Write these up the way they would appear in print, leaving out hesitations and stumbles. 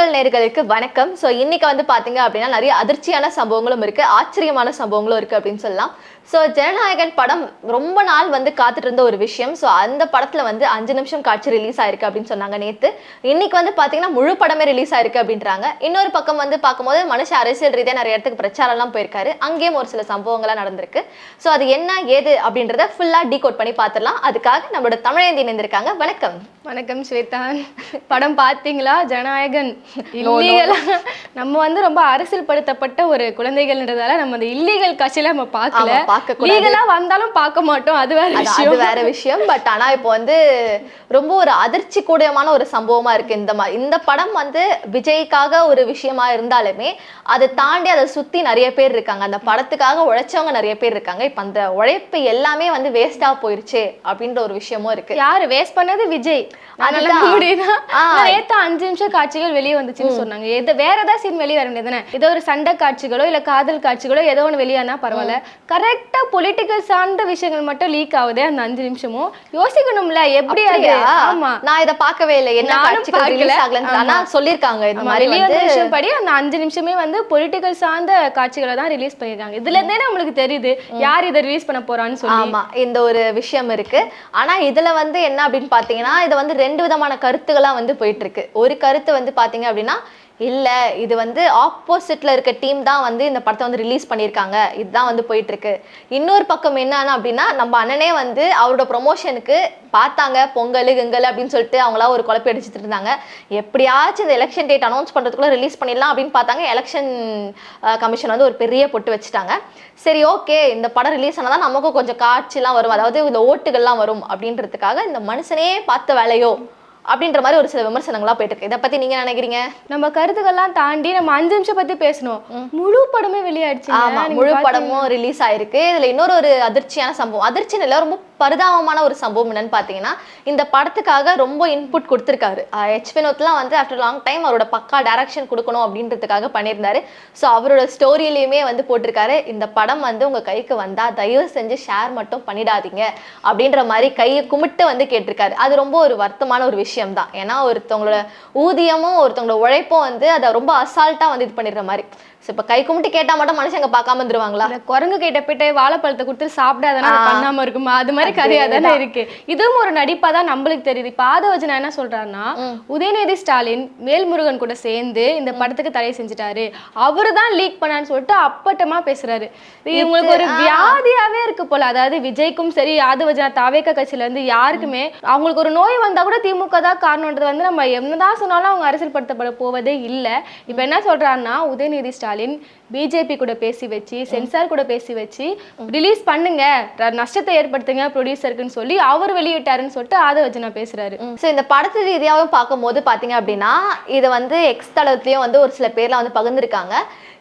மக்கள் நேயர்களுக்கு வணக்கம். ஸோ இன்னைக்கு வந்து பார்த்தீங்க அப்படின்னா நிறைய அதிர்ச்சியான சம்பவங்களும் இருக்கு, ஆச்சரியமான சம்பவங்களும் இருக்கு அப்படின்னு சொல்லலாம். ஸோ ஜனநாயகன் படம் ரொம்ப நாள் வந்து காத்துட்டு இருந்த ஒரு விஷயம். ஸோ அந்த படத்துல வந்து 5 நிமிஷம் காட்சி ரிலீஸ் ஆயிருக்கு அப்படின்னு சொன்னாங்க நேத்து. இன்னைக்கு வந்து பார்த்தீங்கன்னா முழு படமே ரிலீஸ் ஆயிருக்கு அப்படின்றாங்க. இன்னொரு பக்கம் வந்து பார்க்கும்போது மனுஷன் அரசியல் ரீதியா நிறைய இடத்துக்கு பிரச்சாரம்லாம் போயிருக்காரு. அங்கேயும் ஒரு சில சம்பவங்கள்லாம் நடந்திருக்கு. ஸோ அது என்ன ஏது அப்படின்றத ஃபுல்லா டீகோட் பண்ணி பார்த்துடலாம். அதுக்காக நம்மளோட தமிழேந்தி இணைந்திருக்காங்க. வணக்கம். வணக்கம் ஸ்வேதா. படம் பார்த்தீங்களா? ஜனநாயகன் இல்லீகலா நம்ம வந்து ரொம்ப அரசியல் படுத்தப்பட்ட ஒரு குழந்தைகள்ன்றதால நம்ம அந்த இல்லீகல் காட்சியில நம்ம பார்க்கல. லீகலா வந்தாலும் பார்க்க மாட்டோம், அது வேற விஷயம். பட் ஆனா இப்போ வந்து ரொம்ப ஒரு அதிர்ச்சி கூடியமான ஒரு சம்பவமா இருக்கு. இந்த படம் வந்து விஜய்க்காக ஒரு விஷயமா இருந்தாலுமே அதை தாண்டி அதை சுத்தி நிறைய பேர் இருக்காங்க. அந்த படத்துக்காக உழைச்சவங்க நிறைய பேர் இருக்காங்க. இப்ப அந்த உழைப்பு எல்லாமே வந்து வேஸ்டா போயிருச்சு அப்படின்ற ஒரு விஷயமும் இருக்கு. யாரு வேஸ்ட் பண்ணது? விஜய். நேத்து 5 நிமிஷம் காட்சிகள் வெளியே வந்துச்சுன்னு சொன்னாங்க. வேற ஏதாவது சீன் வெளியே வர வேண்டியதுதானே? ஏதோ ஒரு சண்டை காட்சிகளோ இல்ல காதல் காட்சிகளோ ஏதோ ஒன்று வெளியானா பரவாயில்ல. கரெக்டா பொலிட்டிக்கல் சார்ந்த விஷயங்கள் மட்டும் லீக் ஆகுது அந்த 5 நிமிஷமும். யோசிக்கணும்ல எப்படி அது. ஆமா, நான் இதை பார்க்கவே இல்லை. என்ன சொல்லிருக்காங்க இந்த மாதிரி விஷயம் படி அந்த 5 நிமிஷமே வந்து பொலிட்டிக்கல் சார்ந்த காட்சிகளை தான் ரிலீஸ் பண்ணிருக்காங்க. இதுல இருந்தே நம்மளுக்கு தெரியுது யார் இதை ரிலீஸ் பண்ண போறான்னு சொல்லி. ஆமா, இந்த ஒரு விஷயம் இருக்கு. ஆனா இதுல வந்து என்ன அப்படின்னு பாத்தீங்கன்னா, இது வந்து 2 விதமான கருத்துகளா வந்து போயிட்டு இருக்கு. ஒரு கருத்து வந்து பாத்தீங்க அப்படின்னா, இல்ல இது வந்து ஆப்போசிட்ல இருக்க டீம் தான் வந்து இந்த படத்தை வந்து ரிலீஸ் பண்ணியிருக்காங்க, இதுதான் வந்து போயிட்டு இருக்கு. இன்னொரு பக்கம் என்னன்னா அப்படின்னா, நம்ம அண்ணனே வந்து அவரோட ப்ரொமோஷனுக்கு பார்த்தாங்க பொங்கல் கிங்கல் அப்படின்னு சொல்லிட்டு அவங்களா ஒரு குழப்பி அடிச்சுட்டு இருந்தாங்க. எப்படியாச்சும் இந்த எலெக்ஷன் டேட் அனௌன்ஸ் பண்றதுக்குள்ள ரிலீஸ் பண்ணிடலாம் அப்படின்னு பார்த்தாங்க. எலெக்ஷன் கமிஷன் வந்து ஒரு பெரிய பொட்டு வச்சுட்டாங்க. சரி, ஓகே, இந்த படம் ரிலீஸ் ஆனதான் நமக்கும் கொஞ்சம் காட்சிலாம் வரும், அதாவது இந்த ஓட்டுகள்லாம் வரும் அப்படின்றதுக்காக இந்த மனுஷனே பார்த்த வேலையோ அப்படின்ற மாதிரி ஒரு சில விமர்சனங்களா போயிட்டு இருக்கு. இதை பத்தி நீங்க நினைக்கிறீங்க? நம்ம கருத்துக்கள்லாம் தாண்டி நம்ம 5 நிமிஷம் பத்தி பேசணும். முழு படமே வெளியாயிடுச்சு. ஆமா, முழு படமும் ரிலீஸ் ஆயிருக்கு. இதுல இன்னொரு ஒரு அதிர்ச்சியான சம்பவம், அதிர்ச்சின்னு இல்லை, ரொம்ப பரிதாபமான ஒரு சம்பவம் என்னன்னு பாத்தீங்கன்னா, இந்த படத்துக்காக ரொம்ப இன்புட் கொடுத்திருக்காரு எச் வினோத்லாம் வந்து ஆஃப்டர் லாங் டைம் அவரோட பக்கா டைரக்ஷன் கொடுக்கணும் அப்படின்றதுக்காக பண்ணியிருந்தாரு. ஸோ அவரோட ஸ்டோரியிலையுமே வந்து போட்டிருக்காரு, இந்த படம் வந்து உங்க கைக்கு வந்தா தயவு செஞ்சு ஷேர் மட்டும் பண்ணிடாதீங்க அப்படின்ற மாதிரி கையை கும்பிட்டு வந்து கேட்டிருக்காரு. அது ரொம்ப ஒரு வருத்தமான ஒரு விஷயம் தான். ஏன்னா ஒருத்தவங்களோட ஊதியமும் ஒருத்தவங்களோட உழைப்பும் வந்து அதை ரொம்ப அசால்ட்டா வந்து இது பண்ணிடுற மாதிரி. இப்ப கை கும்பிட்டு கேட்டா மட்டும் மனுஷங்க பார்க்காம வந்துருவாங்களா? குரங்கு கிட்ட போயிட்டு வாழைப்பழத்தை கொடுத்து சாப்பிடாதானே பண்ணாம இருக்குமா? அது மாதிரி கதையா தானே இருக்கு. இதுவும் ஒரு நடிப்பா தான் நம்மளுக்கு தெரியுது. இப்ப ஆதவஜனா என்ன சொல்றாருன்னா, உதயநிதி ஸ்டாலின் வேல்முருகன் கூட சேர்ந்து இந்த படத்துக்கு தடை செஞ்சுட்டாரு, அவரு தான் லீக் பண்ணான்னு சொல்லிட்டு அப்பட்டமா பேசுறாரு. இவங்களுக்கு ஒரு வியாதியாவே இருக்கு போல. அதாவது விஜய்க்கும் சரி ஆதவஜனா தாவேக கட்சியில இருந்து யாருக்குமே அவங்களுக்கு ஒரு நோய் வந்தா கூட திமுக தான் காரணம்ன்றது வந்து நம்ம என்னதான் சொன்னாலும் அவங்க அரசியல் படுத்தப்பட போவதே இல்லை. இப்ப என்ன சொல்றாருன்னா, உதயநிதி ஸ்டாலின் பிஜேபி கூட பேசி வச்சு சென்சார் கூட பேசி வச்சு ரிலீஸ் பண்ணுங்க, நஷ்டத்தை ஏற்படுத்துங்க ப்ரொடியூசருக்குன்னு சொல்லி அவர் வெளியிட்டாருன்னு சொல்லிட்டு ஆதவஜனா பேசுறாரு. ஸோ இந்த படத்து ரீதியாகவும் பார்க்கும்போது பார்த்தீங்க அப்படின்னா, இது வந்து எக்ஸ் தளத்துலேயும் வந்து ஒரு சில பேர்லாம் வந்து பகிர்ந்துருக்காங்க.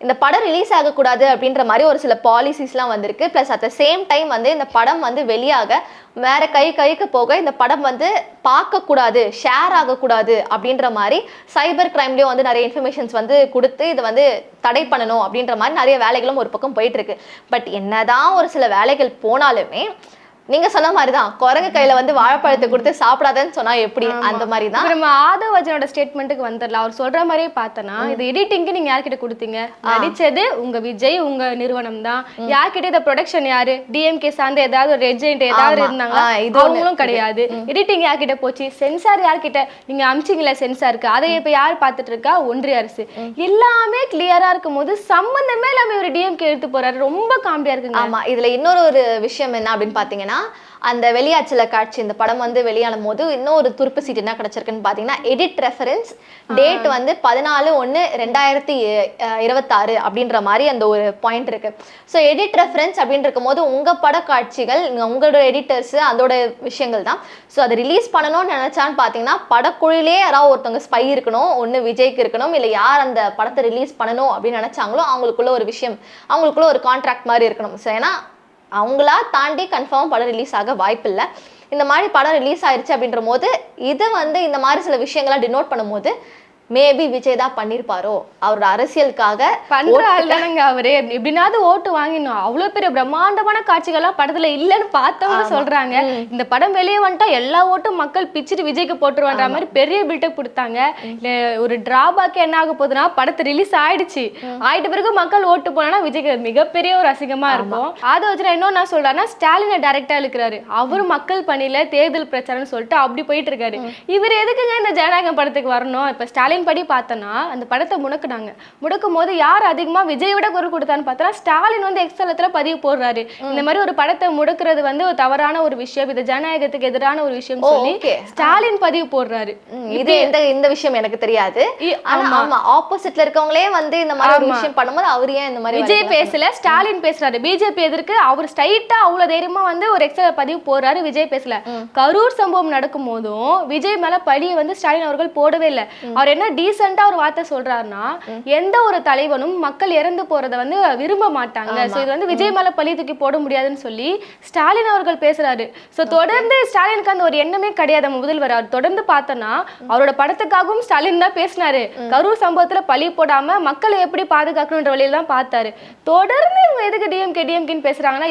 இந்த படம் ரிலீஸ் ஆகக்கூடாது அப்படின்ற மாதிரி ஒரு சில பாலிசிஸ்லாம் வந்திருக்கு. Plus at the same time வந்து இந்த படம் வந்து வெளியாக வேற கைக்கு போக இந்த படம் வந்து பார்க்கக்கூடாது, ஷேர் ஆகக்கூடாது அப்படின்ற மாதிரி சைபர் கிரைம்லேயும் வந்து நிறைய இன்ஃபர்மேஷன்ஸ் வந்து கொடுத்து இதை வந்து தடை பண்ணணும் அப்படின்ற மாதிரி நிறைய வேலைகளும் ஒரு பக்கம் போயிட்டு இருக்கு. பட் என்னதான் ஒரு சில வேலைகள் போனாலுமே நீங்க சொன்ன மாதிரிதான் குரங்கு கையில வந்து வாழைப்பழத்தை கொடுத்து சாப்பிடாதன்னு சொன்னா எப்படி, அந்த மாதிரி தான் நம்ம ஆதவஜனோட ஸ்டேட்மெண்ட்டுக்கு வந்துடலாம். அவர் சொல்ற மாதிரியே பார்த்தனா, இது எடிட்டிங்க்கு நீங்க யார்கிட்ட கொடுத்தீங்க? நடிச்சது உங்க விஜய் உங்க நிறுவனம் தான். யார்கிட்ட இதை ப்ரொடக்ஷன் யாரு? டிஎம்கே சார்ந்த ஏதாவது ஒரு ஏஜென்ட் ஏதாவது இருந்தாங்களா? அவங்களும் கிடையாது. எடிட்டிங் யார்கிட்ட போச்சு? சென்சார் யார்கிட்ட நீங்க அமிச்சிங்களா சென்சாருக்கு? அதை இப்ப யார் பார்த்துட்டு இருக்கா? ஒன்றிய அரசு. எல்லாமே கிளியரா இருக்கும் போது சம்பந்தமே இல்லாம ஒரு டிஎம்கே எடுத்து போறாரு. ரொம்ப காமெடியா இருக்குங்க. ஆமா, இதுல இன்னொரு ஒரு விஷயம் என்ன அப்படின்னு பாத்தீங்கன்னா, அந்த வெளியாச்சல காட்சி இந்த படம் வந்து வெளியான போது இன்னும் ஒரு துருப்பு சீட் என்ன கிடைச்சிருக்குன்னு பாத்தீங்கன்னா, எடிட் ரெஃபரன்ஸ் டேட் வந்து 14/1/2026 அப்படின்ற மாதிரி அந்த ஒரு பாயிண்ட் இருக்கு. ஸோ எடிட் ரெஃபரன்ஸ் அப்படின்னு இருக்கும் போது உங்க பட காட்சிகள் உங்களோட எடிட்டர்ஸ் அதோட விஷயங்கள் தான். ஸோ அதை ரிலீஸ் பண்ணணும்னு நினைச்சான்னு பாத்தீங்கன்னா, படக்குழுலே யாராவது ஒருத்தவங்க ஸ்பை இருக்கணும், ஒன்று விஜய்க்கு இருக்கணும், இல்லை யார் அந்த படத்தை ரிலீஸ் பண்ணணும் அப்படின்னு நினைச்சாங்களோ அவங்களுக்குள்ள ஒரு விஷயம், அவங்களுக்குள்ள ஒரு கான்ட்ராக்ட் மாதிரி இருக்கணும். ஸோ ஏன்னா அவங்களா தாண்டி கன்ஃபார்ம் படம் ரிலீஸ் ஆக வாய்ப்பு இல்லை. இந்த மாதிரி படம் ரிலீஸ் ஆயிடுச்சு அப்படின்ற போது இது வந்து இந்த மாதிரி சில விஷயங்கள்லாம் டினோட் பண்ணும்போது மேபி விஜய் தான் பண்ணிருப்பாரோ அவரோட அரசியலுக்காக பண்ற ஆள் தானங்க அவரு. எப்படினாவது ஓட்டு வாங்கிடணும். அவ்வளவு பெரிய பிரம்மாண்டமான காட்சிகள்லாம் படத்துல இல்லைன்னு பார்த்தவங்க சொல்றாங்க. இந்த படம் வெளியே வந்துட்டா எல்லா ஓட்டும் மக்கள் பிச்சுட்டு விஜய்க்கு போட்டுருவான்ற மாதிரி பெரிய பில்டப் கொடுத்தாங்க. ஒரு டிராபேக் என்ன ஆக போகுதுன்னா, படத்தை ரிலீஸ் ஆயிடுச்சு, ஆயிட்ட பிறகு மக்கள் ஓட்டு போனா விஜய்க்கு மிகப்பெரிய ஒரு அசிங்கமா இருக்கும். அதை வச்சு இன்னொன்னு நான் சொல்றேன்னா, ஸ்டாலினை டைரக்டா இழுக்கிறாரு. அவரு மக்கள் பணியில தேர்தல் பிரச்சாரம் சொல்லிட்டு அப்படி போயிட்டு இருக்காரு. இவர் எதுக்குங்க இந்த ஜனநாயகம் படத்துக்கு வரணும்? இப்ப ஸ்டாலின் படி பார்த்தனா அந்த படத்தை முடக்குனாங்க. முடக்கும் போது யார் அதிகமா விஜய் விட குரல் கொடுத்தான்னு பார்த்தா ஸ்டாலின் வந்து எக்ஸலத்துல பதிவு போடுறாரு. இந்த மாதிரி ஒரு படத்தை முடக்குறது வந்து ஒரு தவறான ஒரு விஷயம், இது ஜனநாயகத்துக்கு எதிரான ஒரு விஷயம் சொல்லி ஸ்டாலின் பதிவு போடுறாரு. இது இந்த விஷயம் எனக்கு தெரியாது. ஆமா, ஆப்போசிட்ல இருக்கவங்களே வந்து இந்த மாதிரி ஒரு விஷயம் பண்ணும்போது அவர் ஏன் இந்த மாதிரி விஜய் பேசல, ஸ்டாலின் பேசுறாரு. பிஜேபி எதிர்க்கு அவர் ஸ்ட்ரைட்டா அவ்வளவு தைரியமா வந்து ஒரு எக்ஸல பதிவு போடுறாரு. விஜய் பேசல. கரூர் சம்பவம் நடக்கும் போதும் விஜய் மேல பழியை வந்து ஸ்டாலின் அவர்கள் போடவே இல்லை. அவர் என்ன டீசெண்டா ஒரு வார்த்தை சொல்றாருன்னா, எந்த ஒரு தலைவனும் மக்கள் இறந்து போறதை வந்து விரும்ப மாட்டாங்க, சோ இது வந்து விஜய் மேல பழி தூக்கி போட முடியாதுன்னு சொல்லி ஸ்டாலின் அவர்கள் பேசுறாரு. சோ தொடர்ந்து ஸ்டாலினுக்கு அந்த ஒரு எண்ணமே கிடையாது முதல்வர். அவர் தொடர்ந்து பார்த்தோம்னா அவரோட படத்துக்காகவும் ஸ்டாலின் தான் பேசினாரு. கரூர் சம்பவத்துல பழி போடாம மக்களை எப்படி பாதுகாக்கணும்ன்ற வழியில தான் பார்த்தாரு. தொடர்ந்து இவங்க எதுக்கு டிஎம்கேன்னு பேசுறாங்கன்னா,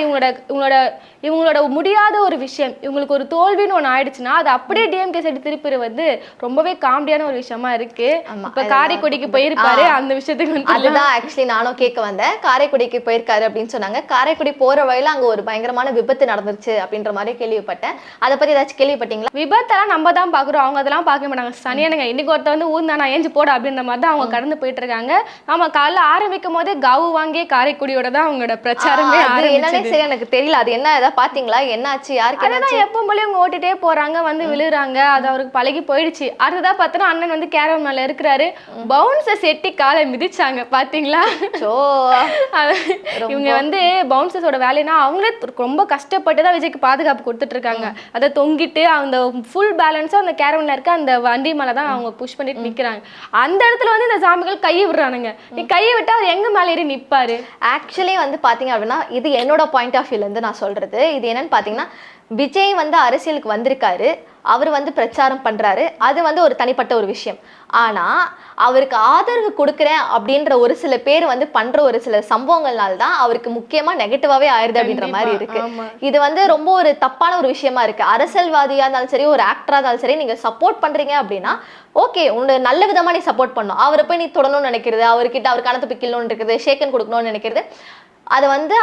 இவங்களோட முடியாத ஒரு விஷயம், இவங்களுக்கு ஒரு தோல்வின்னு ஒண்ணு ஆயிடுச்சுன்னா அது அப்படியே டிஎம்கே சைடு திருப்பி வந்து ரொம்பவே காமெடியான ஒரு விஷயமா இருக்கு. இப்ப காரைக்குடிக்கு போயிருப்பாரு, அந்த விஷயத்துக்கு வந்து அதுதான் ஆக்சுவலி நானும் கேட்க வந்தேன். காரைக்குடிக்கு போயிருக்காரு அப்படின்னு சொன்னாங்க. காரைக்குடி போற வழியில அங்க ஒரு பயங்கரமான விபத்து நடந்துருச்சு அப்படின்ற மாதிரி கேள்விப்பட்டேன். அதை பத்தி ஏதாச்சும் கேள்விப்பட்டீங்களா? விபத்தெல்லாம் நம்ம தான் பாக்குறோம், அவங்க அதெல்லாம் பார்க்க மாட்டாங்க. சனியானுங்க இன்னைக்கு ஒருத்த வந்து ஊர்ந்தானா ஏஞ்சி போட அப்படின்ற மாதிரி தான் அவங்க கடந்து போயிட்டு இருக்காங்க. ஆமா, காலைல ஆரம்பிக்கும் போதே கவு வாங்கி காரைக்குடியோட தான் அவங்களோட பிரச்சாரமே என்னன்னே சரி எனக்கு தெரியல. அது என்ன ஏதாவது பாத்தீங்களா? என்னாச்சு? யாருக்கு? அதான் எப்பவும் போல இவங்க ஓட்டிட்டே போறாங்க, வந்து விழுறாங்க. அது அவருக்கு பழகி போயிடுச்சு. அடுத்ததா பார்த்தோன்னா அண்ணன் வந்து கேரவன் மேல இருக்கிறாரு, பவுன்சர் செட்டி காலை மிதிச்சாங்க பாத்தீங்களா? இவங்க வந்து பவுன்சர்ஸோட வேலைனா அவங்களே ரொம்ப கஷ்டப்பட்டு தான் விஜய்க்கு பாதுகாப்பு கொடுத்துட்டு இருக்காங்க. அதை தொங்கிட்டு அந்த ஃபுல் பேலன்ஸா அந்த கேரவன்ல இருக்க அந்த வண்டி மேலதான் அவங்க புஷ் பண்ணிட்டு நிக்கிறாங்க. அந்த இடத்துல வந்து இந்த சாமிகள் கையை விடுறானுங்க. நீ கையை விட்டா அவர் எங்க மேல ஏறி நிப்பாரு? ஆக்சுவலி வந்து பாத்தீங்க அப்படின்னா, இது என்னோட பாயிண்ட் ஆஃப் வியூல இருந்து நான் சொல்றது. இது என்னன்னு பாத்தீங்கன்னா, விஜய் வந்து அரசியலுக்கு வந்திருக்காரு, அவர் வந்து பிரச்சாரம் பண்றாரு, அது வந்து ஒரு தனிப்பட்ட ஒரு விஷயம். ஆனா அவருக்கு ஆதரவு கொடுக்குறேன் அப்படின்ற ஒரு சில பேர் வந்து பண்ற ஒரு சில சம்பவங்கள்னால தான் அவருக்கு முக்கியமா நெகட்டிவாவே ஆயிருது அப்படின்ற மாதிரி இருக்கு. இது வந்து ரொம்ப ஒரு தப்பான ஒரு விஷயமா இருக்கு. அரசியல்வாதியா இருந்தாலும் சரி, ஒரு ஆக்டரா இருந்தாலும் சரி, நீங்க சப்போர்ட் பண்றீங்க அப்படின்னா ஓகே, உன்னோட நல்ல விதமா நீ சப்போர்ட் பண்ணும். அவரை போய் நீ தொடணும்னு நினைக்கிறது, அவர்கிட்ட அவர் கணத்து பிக்கணும்னு இருக்கிறது, ஷேக்கன் கொடுக்கணும்னு நினைக்கிறது, அது வந்து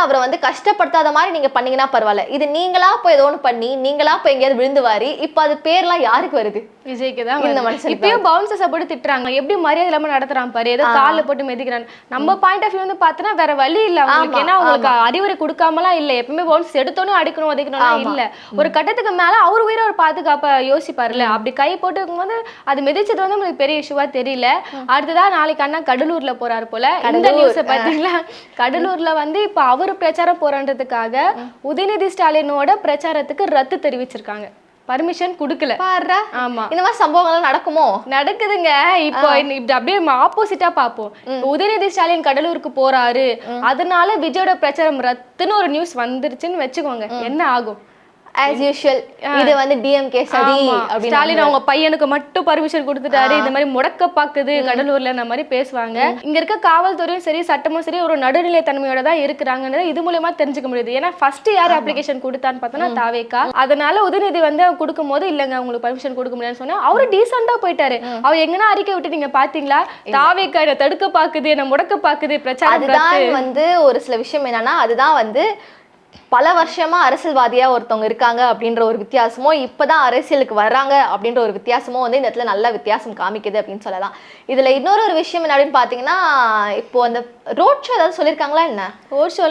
அவரை வந்து கஷ்டப்படுத்தாத மாதிரி நீங்க பண்ணீங்கன்னா பரவாயில்ல. இது நீங்களா போய் ஏதோ ஒன்று பண்ணி நீங்களா போய் எங்கேயாவது விழுந்து வாரி இப்ப அது பேர்லாம் யாருக்கு வருது? விஜய்க்கு தான். இந்த மனுஷன் இப்பயும் பவுன்சர்ஸை போட்டு திட்டுறாங்க, எப்படி மரியாதை இல்லாம நடத்துறான் பாரு, ஏதோ காலில் போட்டு மிதிக்கிறான். நம்ம பாயிண்ட் ஆஃப் வியூ வந்து பார்த்தோன்னா வேற வழி இல்லை அவங்களுக்கு. ஏன்னா அவங்களுக்கு அறிவுரை கொடுக்காமலாம் இல்லை. எப்பவுமே பவுன்சர்ஸ் எடுத்தோன்னு அடிக்கணும் உதைக்கணும்னா இல்லை. ஒரு கட்டத்துக்கு மேல அவர் உயிரை ஒரு பாதுகாப்பா யோசிப்பாருல்ல. அப்படி கை போட்டு இருக்கும்போது அது மிதிச்சது வந்து உங்களுக்கு பெரிய இஷ்யூவா தெரியல. அடுத்ததான் நாளைக்கு அண்ணா கடலூர்ல போறாரு போல. இந்த நியூஸை பார்த்தீங்களா? கடலூர்ல வந்து இப்ப அவரு பிரச்சாரம் போறன்றதுக்காக உதயநிதி ஸ்டாலினோட பிரச்சாரத்துக்கு ரத்து தெரிவிச்சிருக்காங்க. பர்மிஷன் கொடுக்கல. ஆமா, இந்த மாதிரி சம்பவங்கள் நடக்குமோ? நடக்குதுங்க. இப்போ அப்படியே ஆப்போசிட்டா பாப்போம். உதயநிதி ஸ்டாலின் கடலூருக்கு போறாரு, அதனால விஜயோட பிரச்சாரம் ரத்துன்னு ஒரு நியூஸ் வந்துருச்சுன்னு வச்சுக்கோங்க, என்ன ஆகும்? as usual இது வந்து டிஎம்கே சரி அப்படி ஸ்டாலின் அவங்க பையனுக்கு மட்டும் பர்மிஷன் கொடுத்துட்டாரு, இந்த மாதிரி முடக்க பாக்குது கடலூர்ல அந்த மாதிரி பேசுவாங்க. இங்க இருக்க காவல்துறையும் சரி சட்டமும் சரி ஒரு நடுநிலை தன்மையோட தான் இருக்கிறாங்கன்றத இது மூலமா தெரிஞ்சுக்க முடியுது. ஏன்னா ஃபர்ஸ்ட் யார் அப்ளிகேஷன் கொடுத்தான்னு பார்த்தோன்னா தாவேகா. அதனால உதயநிதி வந்து கொடுக்கும் போது இல்லங்க உங்களுக்கு பர்மிஷன் கொடுக்க முடியாதுன்னு சொன்னா அவரு டீசெண்டா போயிட்டாரு. அவர் எங்கன்னா அறிக்கை விட்டு நீங்க பாத்தீங்களா, தாவேகா என்ன தடுக்க பாக்குது, என்ன முடக்க பாக்குது பிரச்சாரம். அதுதான் வந்து ஒரு சில விஷயம் என்னன்னா, அதுதான் வந்து பல வருஷமா அரசியல்வாதியா ஒருத்தவங்க இருக்காங்க அப்படின்ற ஒரு வித்தியாசமோ, இப்பதான் அரசியலுக்கு வர்றாங்க அப்படின்ற ஒரு வித்தியாசமோ வந்து இந்த இடத்துல நல்ல வித்தியாசம் காமிக்குது அப்படின்னு சொல்லலாம். இதுல இன்னொரு ஒரு விஷயம் என்ன அப்படின்னு பாத்தீங்கன்னா, இப்போ அந்த ரோட் ஷோ ஏதாவது சொல்லிருக்காங்களா என்ன? ரோட் ஷோ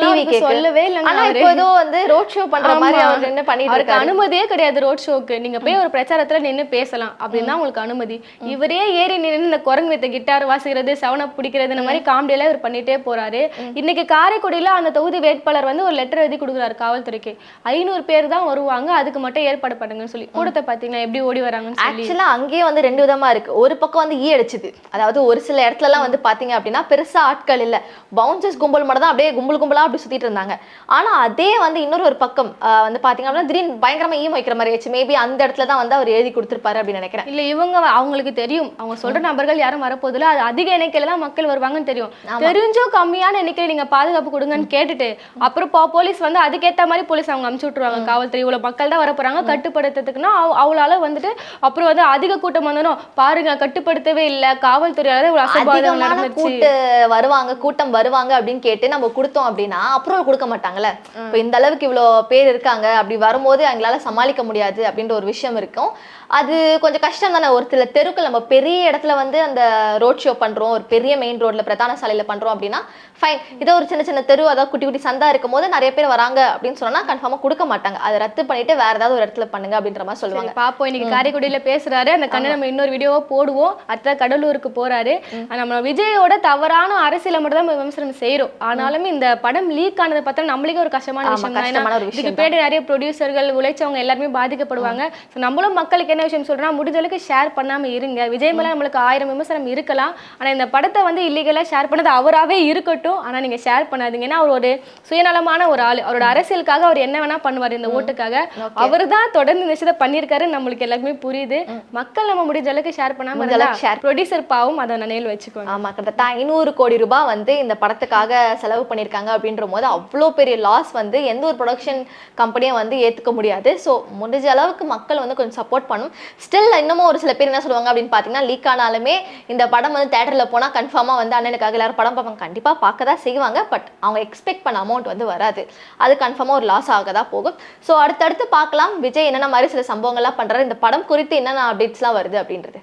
சொல்லவே இல்லைங்க. ஆனா இப்போ ஏதோ வந்து ரோட் ஷோ பண்ற மாதிரி அவர் என்ன பண்ணிட்டு இருக்காரு? அனுமதியே கிடையாது ரோட் ஷோக்கு. நீங்க போய் ஒரு பிரச்சாரத்துல நின்னு பேசலாம் அப்படின்னா உங்களுக்கு அனுமதி. இவரே ஏறி நின்று இந்த குரங்கு வித்த கிட்டார் வாசிக்கிறது, சவன பிடிக்கிறது, இந்த மாதிரி காமெடி எல்லாம் இவர் பண்ணிட்டே போறாரு. இன்னைக்கு காரைக்குடியில அந்த தொகுதி வேட்பாளர் வந்து ஒரு லெட்டர் எழுதி கொடுக்குறாரு. சொல்லியிருந்தாரு காவல்துறைக்கு 500 பேர் தான் வருவாங்க, அதுக்கு மட்டும் ஏற்பாடு பண்ணுங்கன்னு சொல்லி. கூட்டத்தை பார்த்தீங்கன்னா எப்படி ஓடி வராங்கன்னு சொல்லி. ஆக்சுவலா அங்கேயே வந்து ரெண்டு விதமா இருக்கு. ஒரு பக்கம் வந்து ஈ அடிச்சுது, அதாவது ஒரு சில இடத்துல எல்லாம் வந்து பாத்தீங்க அப்படின்னா பெருசா ஆட்கள் இல்ல, பவுன்சர்ஸ் கும்பல் மட்டும் தான் அப்படியே கும்பலா அப்படி சுத்திட்டு இருந்தாங்க. ஆனா அதே வந்து இன்னொரு பக்கம் வந்து பாத்தீங்க அப்படின்னா திடீர்னு பயங்கரமா ஈ வைக்கிற மாதிரி ஆச்சு. மேபி அந்த இடத்துல தான் வந்து அவர் எழுதி கொடுத்திருப்பாரு அப்படின்னு நினைக்கிறேன். இல்ல இவங்க அவங்களுக்கு தெரியும், அவங்க சொல்ற நபர்கள் யாரும் வரப்போதில்ல, அது அதிக எண்ணிக்கையில தான் மக்கள் வருவாங்கன்னு தெரியும். தெரிஞ்சோ கம்மியான எண்ணிக்கையில நீங்க பாதுகாப்பு கொடுங்கன்னு கேட்டுட்டு அப்புறம் போலீஸ் வந்து அதுக்கேற்ற மாதிரி போலீஸ் அவங்க அனுப்பிச்சு விட்டுருவாங்க. காவல்துறை இவ்வளவு மக்கள் தான் வர போறாங்க கட்டுப்படுத்துறதுக்குன்னா அவளால வந்துட்டு அப்புறம் வந்து அதிக கூட்டம் வந்தனும் பாருங்க கட்டுப்படுத்தவே இல்லை, காவல்துறையால இவ்வளவு அசம்பாவிதம் நடந்துச்சு. கூட்டம் வருவாங்க அப்படின்னு கேட்டு நம்ம கொடுத்தோம் அப்படின்னா அப்ரூவல் கொடுக்க மாட்டாங்கல்ல. இப்போ இந்த அளவுக்கு இவ்வளவு பேர் இருக்காங்க, அப்படி வரும்போது அவங்களால சமாளிக்க முடியாது அப்படின்ற ஒரு விஷயம் இருக்கும். அது கொஞ்சம் கஷ்டம் தானே. ஒரு சில தெருக்கள் நம்ம பெரிய இடத்துல வந்து அந்த ரோட் ஷோ பண்றோம், ஒரு பெரிய மெயின் ரோட்ல பிரதான சாலையில பண்றோம் அப்படின்னா ஃபைன். இதோ ஒரு சின்ன சின்ன தெரு, அதாவது குட்டி குட்டி சந்தா இருக்கும் போது நிறைய பேர் வராங்க அப்படின்னு சொன்னா கன்ஃபார்மா கொடுக்க மாட்டாங்க. அதை ரத்து பண்ணிட்டு வேற ஏதாவது ஒரு இடத்துல பண்ணுங்க அப்படின்ற மாதிரி சொல்லுவாங்க. பாப்போம், இன்னைக்கு காரைக்குடியில பேசுறாரு, அந்த கண்ணு நம்ம இன்னொரு வீடியோவா போடுவோம். அடுத்த கடலூருக்கு போறாரு. நம்ம விஜயோட தவறான அரசியலை மட்டும் தான் விமர்சனம் செய்யறோம். ஆனாலுமே இந்த படம் லீக் ஆனதை பார்த்தா நம்மளுக்கே ஒரு கஷ்டமான விஷயம். இதுக்கு பேர் நிறைய ப்ரொடியூசர்கள் உழைச்சவங்க எல்லாருமே பாதிக்கப்படுவாங்க. நம்மளும் மக்களுக்கு என்ன விஷயம் சொல்றா, முடிஞ்ச அளவுக்கு ஷேர் பண்ணாம இருங்க. விஜய் மேல நம்மளுக்கு 1000 விமர்சனம் இருக்கலாம், ஆனா இந்த படத்தை வந்து இல்லீகலா ஷேர் பண்ணது அவராவே இருக்கட்டும், ஆனா நீங்க ஷேர் பண்ணாதீங்க. ஏன்னா அவர் ஒரு சுயநலமான ஒரு ஆளு, அவரோட அரசியலுக்காக அவர் என்ன வேணா பண்ணுவார், இந்த ஓட்டுக்காக அவர் தான் தொடர்ந்து இந்த விஷயத்தை பண்ணியிருக்காரு. நம்மளுக்கு எல்லாருமே புரியுது. மக்கள் நம்ம முடிஞ்ச அளவுக்கு ஷேர் பண்ணாம ப்ரொடியூசர் பாவம் அதை நினைவில் வச்சுக்கோங்க. ஆமா, கிட்டத்தட்ட 500 கோடி ரூபாய் வந்து இந்த படத்துக்காக செலவு பண்ணியிருக்காங்க அப்படின்ற போது அவ்வளோ பெரிய லாஸ் வந்து எந்த ஒரு ப்ரொடக்ஷன் கம்பெனியும் வந்து ஏற்றுக்க முடியாது. ஸோ முடிஞ்ச அளவுக்கு மக்கள் வந்து கொஞ்சம் சப்போர்ட் பண்ணும். ஸ்டில் இன்னமும் ஒரு சில பேர் என்ன சொல்லுவாங்க அப்படின்னு பார்த்தீங்கன்னா, லீக் ஆனாலுமே இந்த படம் வந்து தேட்டரில் போனால் கன்ஃபார்மாக வந்து அண்ணனுக்காக எல்லாரும் படம் பார்ப்பாங்க, கண்டிப்பாக பார்க்க தான் செய்வாங்க. பட் அவங்க எக்ஸ்பெக்ட் பண்ண அமௌண்ட் வந்து வராது, அது கன்ஃபார்மாக ஒரு லாஸ் ஆக தான் போகும். ஸோ அடுத்தடுத்து பார்க்கலாம் விஜய் என்னென்ன மாதிரி சில சம்பவங்கள்லாம் பண்ணுறாரு, இந்த படம் குறித்து என்னென்ன அப்டேட்ஸ்லாம் வருது அப்படின்றது.